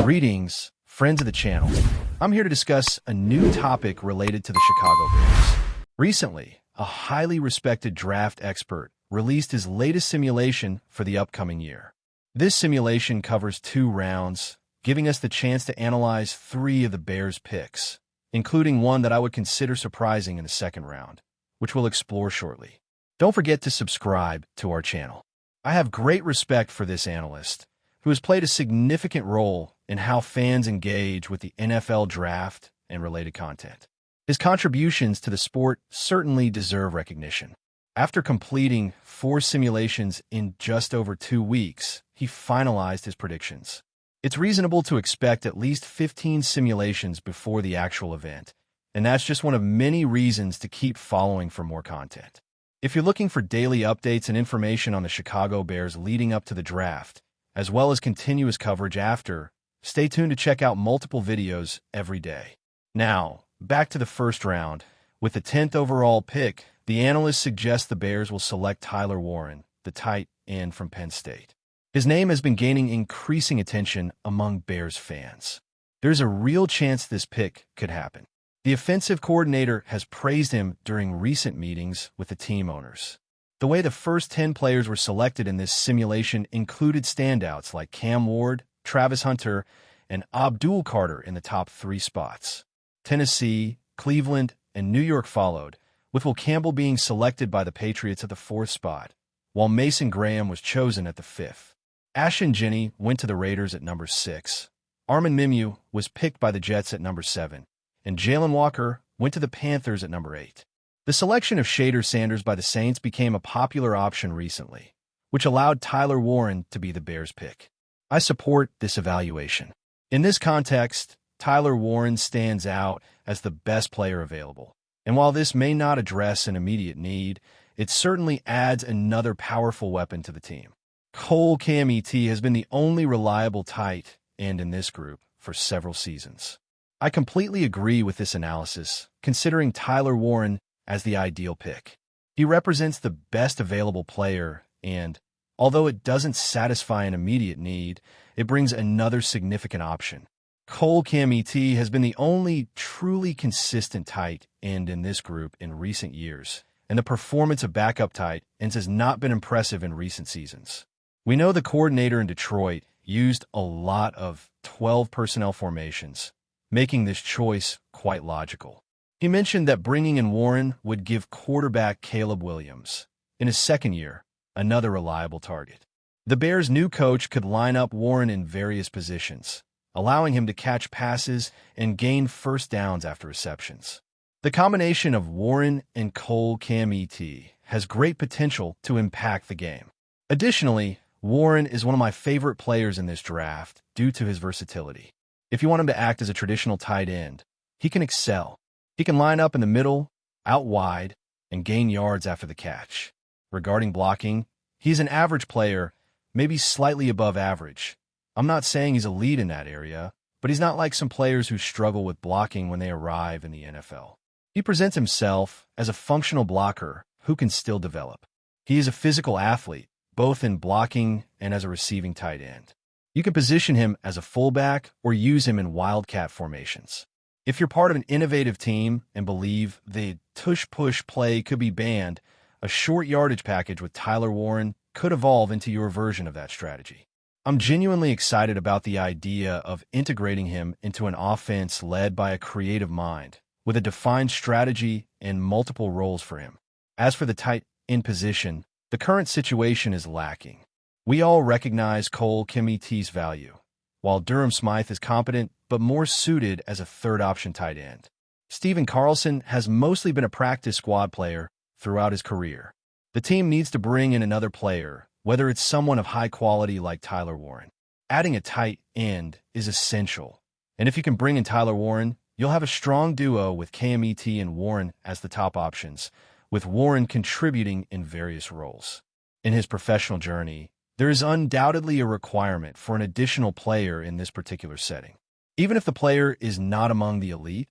Greetings, friends of the channel. I'm here to discuss a new topic related to the Chicago Bears. Recently, a highly respected draft expert released his latest simulation for the upcoming year. This simulation covers 2 rounds, giving us the chance to analyze 3 of the Bears' picks, including one that I would consider surprising in the 2nd round, which we'll explore shortly. Don't forget to subscribe to our channel. I have great respect for this analyst, who has played a significant role in how fans engage with the NFL draft and related content. His contributions to the sport certainly deserve recognition. After completing 4 simulations in just over 2 weeks, he finalized his predictions. It's reasonable to expect at least 15 simulations before the actual event, and that's just one of many reasons to keep following for more content. If you're looking for daily updates and information on the Chicago Bears leading up to the draft, as well as continuous coverage after, stay tuned to check out multiple videos every day. Now, back to the 1st round. With the 10th overall pick, the analyst suggests the Bears will select Tyler Warren, the tight end from Penn State. His name has been gaining increasing attention among Bears fans. There's a real chance this pick could happen. The offensive coordinator has praised him during recent meetings with the team owners. The way the first 10 players were selected in this simulation included standouts like Cam Ward, Travis Hunter, and Abdul Carter in the top 3 spots. Tennessee, Cleveland, and New York followed, with Will Campbell being selected by the Patriots at the 4th spot, while Mason Graham was chosen at the 5th. Ashton Jenney went to the Raiders at number 6. Armin Mimu was picked by the Jets at number 7, and Jalen Walker went to the Panthers at number 8. The selection of Shader Sanders by the Saints became a popular option recently, which allowed Tyler Warren to be the Bears' pick. I support this evaluation. In this context, Tyler Warren stands out as the best player available. And while this may not address an immediate need, it certainly adds another powerful weapon to the team. Cole Kmet has been the only reliable tight end in this group for several seasons. I completely agree with this analysis, considering Tyler Warren as the ideal pick. He represents the best available player, and although it doesn't satisfy an immediate need, it brings another significant option. Cole Kmet has been the only truly consistent tight end in this group in recent years, and the performance of backup tight ends has not been impressive in recent seasons. We know the coordinator in Detroit used a lot of 12 personnel formations, making this choice quite logical. He mentioned that bringing in Warren would give quarterback Caleb Williams, in his 2nd year, another reliable target. The Bears' new coach could line up Warren in various positions, allowing him to catch passes and gain first downs after receptions. The combination of Warren and Cole Kmet has great potential to impact the game. Additionally, Warren is one of my favorite players in this draft due to his versatility. If you want him to act as a traditional tight end, he can excel. He can line up in the middle, out wide, and gain yards after the catch. Regarding blocking, he's an average player, maybe slightly above average. I'm not saying he's elite in that area, but he's not like some players who struggle with blocking when they arrive in the NFL. He presents himself as a functional blocker who can still develop. He is a physical athlete, both in blocking and as a receiving tight end. You can position him as a fullback or use him in wildcat formations. If you're part of an innovative team and believe the tush-push play could be banned, a short yardage package with Tyler Warren could evolve into your version of that strategy. I'm genuinely excited about the idea of integrating him into an offense led by a creative mind, with a defined strategy and multiple roles for him. As for the tight end position, the current situation is lacking. We all recognize Cole Kmet's value, while Durham Smythe is competent but more suited as a 3rd-option tight end. Steven Carlson has mostly been a practice squad player throughout his career. The team needs to bring in another player, whether it's someone of high quality like Tyler Warren. Adding a tight end is essential, and if you can bring in Tyler Warren, you'll have a strong duo with Kmet and Warren as the top options, with Warren contributing in various roles. In his professional journey, there is undoubtedly a requirement for an additional player in this particular setting. Even if the player is not among the elite,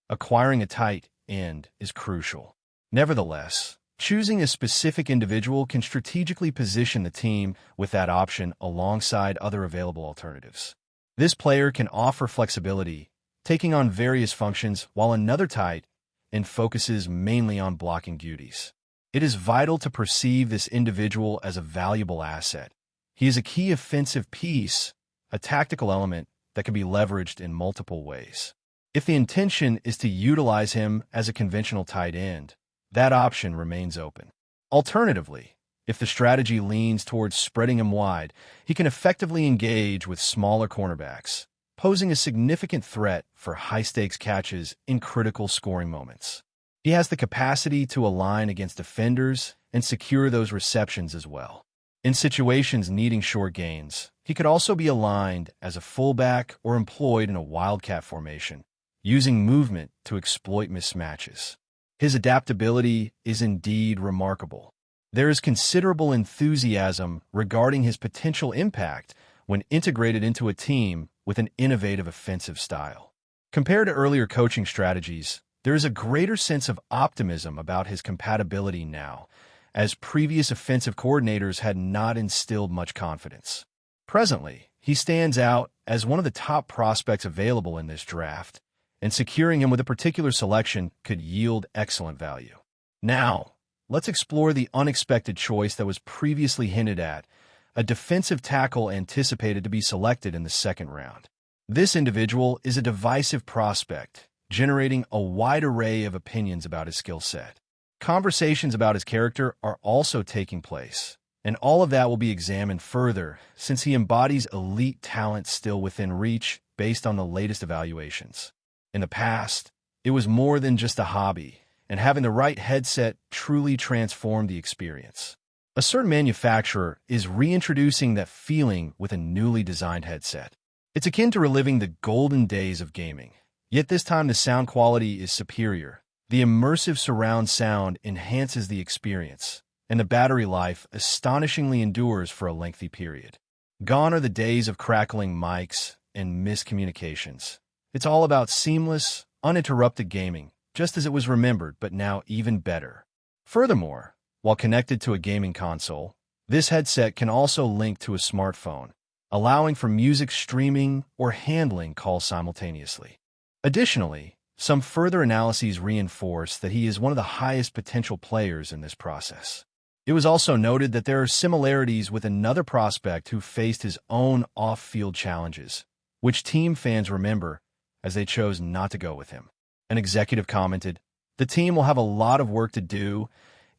acquiring a tight end is crucial. Nevertheless, choosing a specific individual can strategically position the team with that option alongside other available alternatives. This player can offer flexibility, taking on various functions, while another tight end focuses mainly on blocking duties. It is vital to perceive this individual as a valuable asset. He is a key offensive piece, a tactical element that can be leveraged in multiple ways. If the intention is to utilize him as a conventional tight end, that option remains open. Alternatively, if the strategy leans towards spreading him wide, he can effectively engage with smaller cornerbacks, posing a significant threat for high-stakes catches in critical scoring moments. He has the capacity to align against defenders and secure those receptions as well. In situations needing short gains, he could also be aligned as a fullback or employed in a wildcat formation, using movement to exploit mismatches. His adaptability is indeed remarkable. There is considerable enthusiasm regarding his potential impact when integrated into a team with an innovative offensive style. Compared to earlier coaching strategies, there is a greater sense of optimism about his compatibility now, as previous offensive coordinators had not instilled much confidence. Presently, he stands out as one of the top prospects available in this draft, and securing him with a particular selection could yield excellent value. Now, let's explore the unexpected choice that was previously hinted at, a defensive tackle anticipated to be selected in the second round. This individual is a divisive prospect, generating a wide array of opinions about his skill set. Conversations about his character are also taking place, and all of that will be examined further since he embodies elite talent still within reach based on the latest evaluations. In the past, it was more than just a hobby, and having the right headset truly transformed the experience. A certain manufacturer is reintroducing that feeling with a newly designed headset. It's akin to reliving the golden days of gaming, yet this time the sound quality is superior. The immersive surround sound enhances the experience, and the battery life astonishingly endures for a lengthy period. Gone are the days of crackling mics and miscommunications. It's all about seamless, uninterrupted gaming, just as it was remembered, but now even better. Furthermore, while connected to a gaming console, this headset can also link to a smartphone, allowing for music streaming or handling calls simultaneously. Additionally, some further analyses reinforce that he is one of the highest potential players in this process. It was also noted that there are similarities with another prospect who faced his own off-field challenges, which team fans remember as they chose not to go with him. An executive commented, "The team will have a lot of work to do,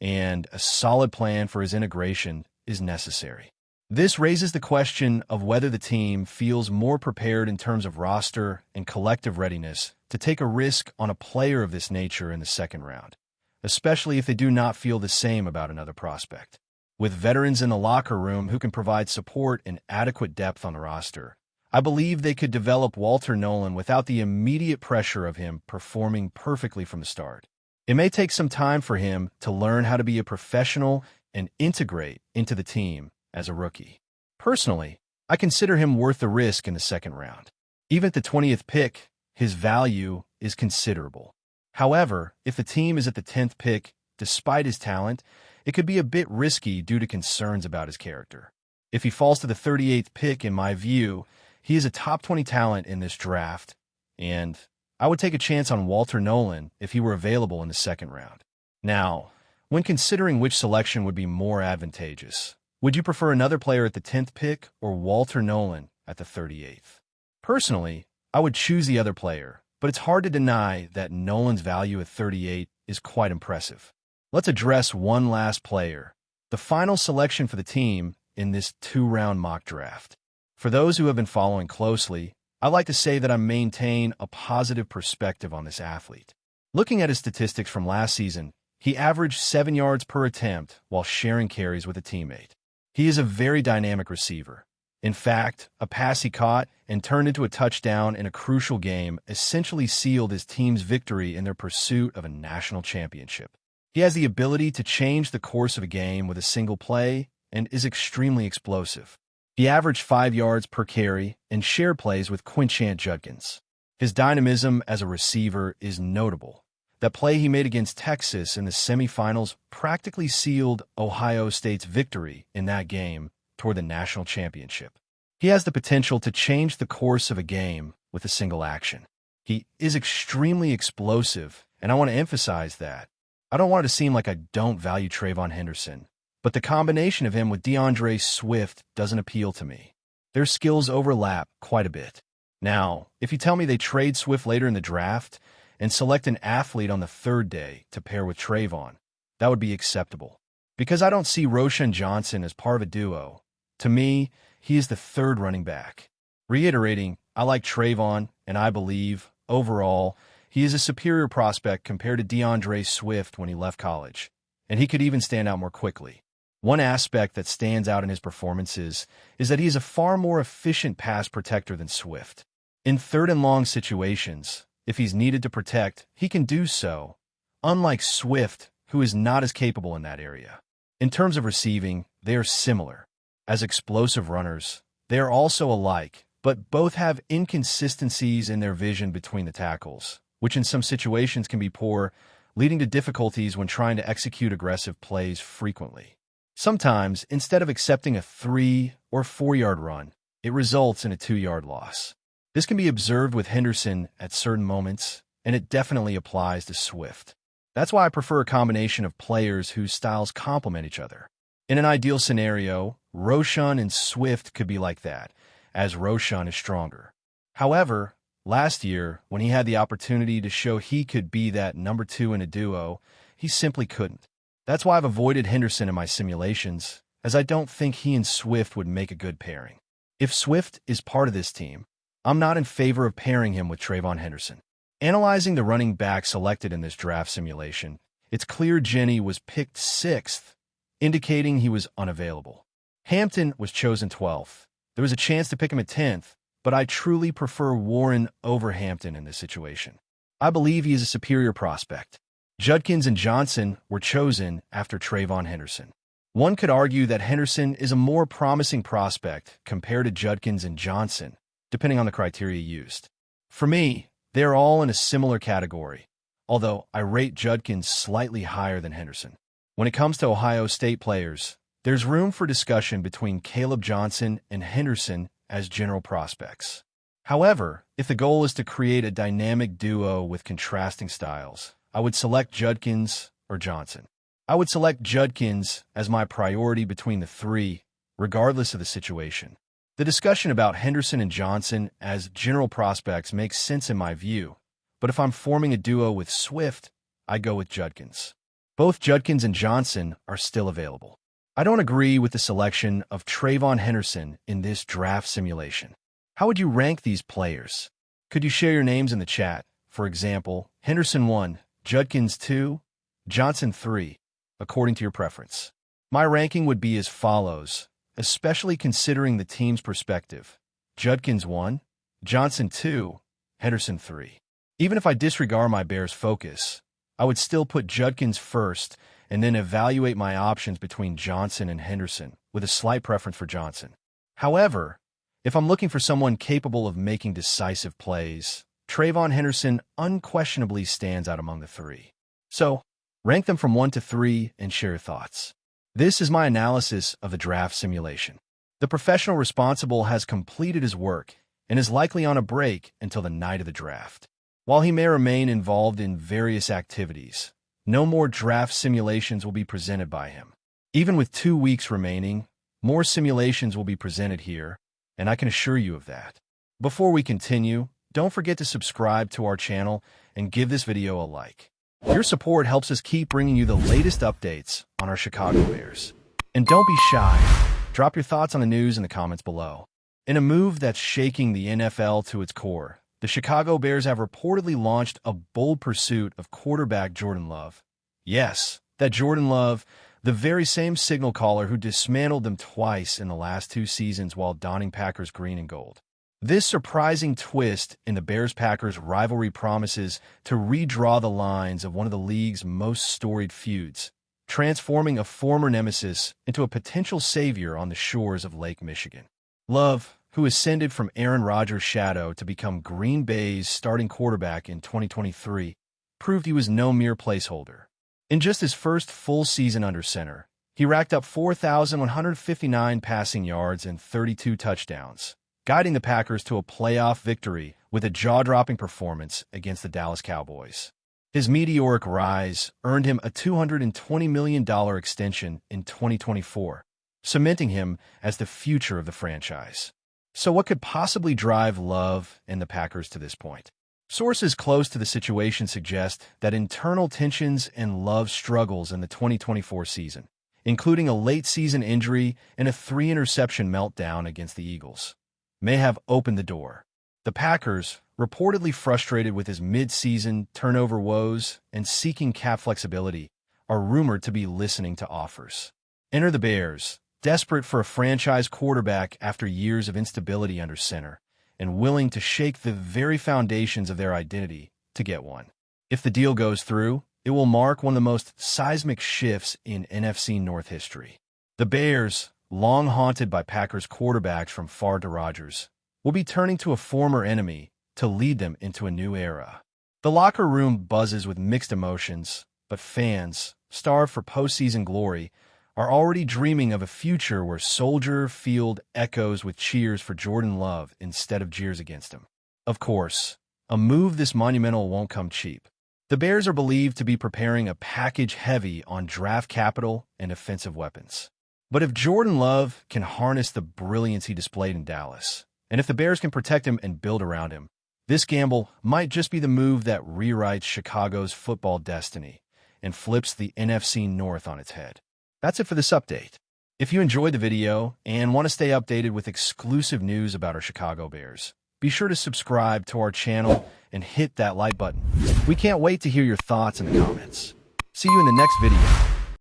and a solid plan for his integration is necessary." This raises the question of whether the team feels more prepared in terms of roster and collective readiness to take a risk on a player of this nature in the second round, especially if they do not feel the same about another prospect. With veterans in the locker room who can provide support and adequate depth on the roster, I believe they could develop Walter Nolan without the immediate pressure of him performing perfectly from the start. It may take some time for him to learn how to be a professional and integrate into the team as a rookie. Personally, I consider him worth the risk in the second round. Even at the 20th pick, his value is considerable. However, if the team is at the 10th pick, despite his talent, it could be a bit risky due to concerns about his character. If he falls to the 38th pick, in my view, he is a top 20 talent in this draft, and I would take a chance on Walter Nolan if he were available in the second round. Now, when considering which selection would be more advantageous, would you prefer another player at the 10th pick or Walter Nolan at the 38th? Personally, I would choose the other player, but it's hard to deny that Nolan's value at 38 is quite impressive. Let's address one last player, the final selection for the team in this two-round mock draft. For those who have been following closely, I'd like to say that I maintain a positive perspective on this athlete. Looking at his statistics from last season, he averaged 7 yards per attempt while sharing carries with a teammate. He is a very dynamic receiver. In fact, a pass he caught and turned into a touchdown in a crucial game essentially sealed his team's victory in their pursuit of a national championship. He has the ability to change the course of a game with a single play and is extremely explosive. He averaged 5 yards per carry and shared plays with Quinchant Judkins. His dynamism as a receiver is notable. That play he made against Texas in the semifinals practically sealed Ohio State's victory in that game toward the national championship. He has the potential to change the course of a game with a single action. He is extremely explosive, and I want to emphasize that. I don't want it to seem like I don't value Trayvon Henderson, but the combination of him with DeAndre Swift doesn't appeal to me. Their skills overlap quite a bit. Now, if you tell me they trade Swift later in the draft and select an athlete on the third day to pair with Trayvon, that would be acceptable. Because I don't see Roschon Johnson as part of a duo. To me, he is the third running back. Reiterating, I like Trayvon, and I believe, overall, he is a superior prospect compared to DeAndre Swift when he left college, and he could even stand out more quickly. One aspect that stands out in his performances is that he is a far more efficient pass protector than Swift. In third and long situations, if he's needed to protect, he can do so, unlike Swift, who is not as capable in that area. In terms of receiving, they are similar. As explosive runners, they are also alike, but both have inconsistencies in their vision between the tackles, which in some situations can be poor, leading to difficulties when trying to execute aggressive plays frequently. Sometimes, instead of accepting a 3- or 4-yard run, it results in a 2-yard loss. This can be observed with Henderson at certain moments, and it definitely applies to Swift. That's why I prefer a combination of players whose styles complement each other. In an ideal scenario, Roschon and Swift could be like that, as Roschon is stronger. However, last year, when he had the opportunity to show he could be that number 2 in a duo, he simply couldn't. That's why I've avoided Henderson in my simulations, as I don't think he and Swift would make a good pairing. If Swift is part of this team, I'm not in favor of pairing him with Trayvon Henderson. Analyzing the running back selected in this draft simulation, it's clear Jenny was picked 6th, indicating he was unavailable. Hampton was chosen 12th. There was a chance to pick him at 10th, but I truly prefer Warren over Hampton in this situation. I believe he is a superior prospect. Judkins and Johnson were chosen after Trayvon Henderson. One could argue that Henderson is a more promising prospect compared to Judkins and Johnson, depending on the criteria used. For me, they are all in a similar category, although I rate Judkins slightly higher than Henderson. When it comes to Ohio State players, there's room for discussion between Caleb Johnson and Henderson as general prospects. However, if the goal is to create a dynamic duo with contrasting styles, I would select Judkins or Johnson. I would select Judkins as my priority between the three, regardless of the situation. The discussion about Henderson and Johnson as general prospects makes sense in my view, but if I'm forming a duo with Swift, I go with Judkins. Both Judkins and Johnson are still available. I don't agree with the selection of Trayvon Henderson in this draft simulation. How would you rank these players? Could you share your names in the chat? For example, Henderson 1, Judkins 2, Johnson 3, according to your preference. My ranking would be as follows, especially considering the team's perspective. Judkins 1, Johnson 2, Henderson 3. Even if I disregard my Bears focus, I would still put Judkins first and then evaluate my options between Johnson and Henderson, with a slight preference for Johnson. However, if I'm looking for someone capable of making decisive plays, Trayvon Henderson unquestionably stands out among the three. So, rank them from 1 to 3 and share your thoughts. This is my analysis of the draft simulation. The professional responsible has completed his work and is likely on a break until the night of the draft. While he may remain involved in various activities, no more draft simulations will be presented by him. Even with 2 weeks remaining, more simulations will be presented here, and I can assure you of that. Before we continue, don't forget to subscribe to our channel and give this video a like. Your support helps us keep bringing you the latest updates on our Chicago Bears. And don't be shy. Drop your thoughts on the news in the comments below. In a move that's shaking the NFL to its core, the Chicago Bears have reportedly launched a bold pursuit of quarterback Jordan Love. Yes, that Jordan Love, the very same signal caller who dismantled them twice in the last 2 seasons while donning Packers green and gold. This surprising twist in the Bears-Packers rivalry promises to redraw the lines of one of the league's most storied feuds, transforming a former nemesis into a potential savior on the shores of Lake Michigan. Love, who ascended from Aaron Rodgers' shadow to become Green Bay's starting quarterback in 2023, proved he was no mere placeholder. In just his first full season under center, He racked up 4,159 passing yards and 32 touchdowns, guiding the Packers to a playoff victory with a jaw-dropping performance against the Dallas Cowboys. His meteoric rise earned him a $220 million extension in 2024, cementing him as the future of the franchise. So what could possibly drive Love and the Packers to this point? Sources close to the situation suggest that internal tensions and Love's struggles in the 2024 season, including a late-season injury and a 3-interception meltdown against the Eagles, may have opened the door. The Packers, reportedly frustrated with his mid-season turnover woes and seeking cap flexibility, are rumored to be listening to offers. Enter the Bears, desperate for a franchise quarterback after years of instability under center, and willing to shake the very foundations of their identity to get one. If the deal goes through, it will mark one of the most seismic shifts in NFC North history. The Bears, long haunted by Packers quarterbacks from Favre to Rodgers, will be turning to a former enemy to lead them into a new era. The locker room buzzes with mixed emotions, but fans, starved for postseason glory, are already dreaming of a future where Soldier Field echoes with cheers for Jordan Love instead of jeers against him. Of course, a move this monumental won't come cheap. The Bears are believed to be preparing a package heavy on draft capital and offensive weapons. But if Jordan Love can harness the brilliance he displayed in Dallas, and if the Bears can protect him and build around him, this gamble might just be the move that rewrites Chicago's football destiny and flips the NFC North on its head. That's it for this update. If you enjoyed the video and want to stay updated with exclusive news about our Chicago Bears, be sure to subscribe to our channel and hit that like button. We can't wait to hear your thoughts in the comments. See you in the next video.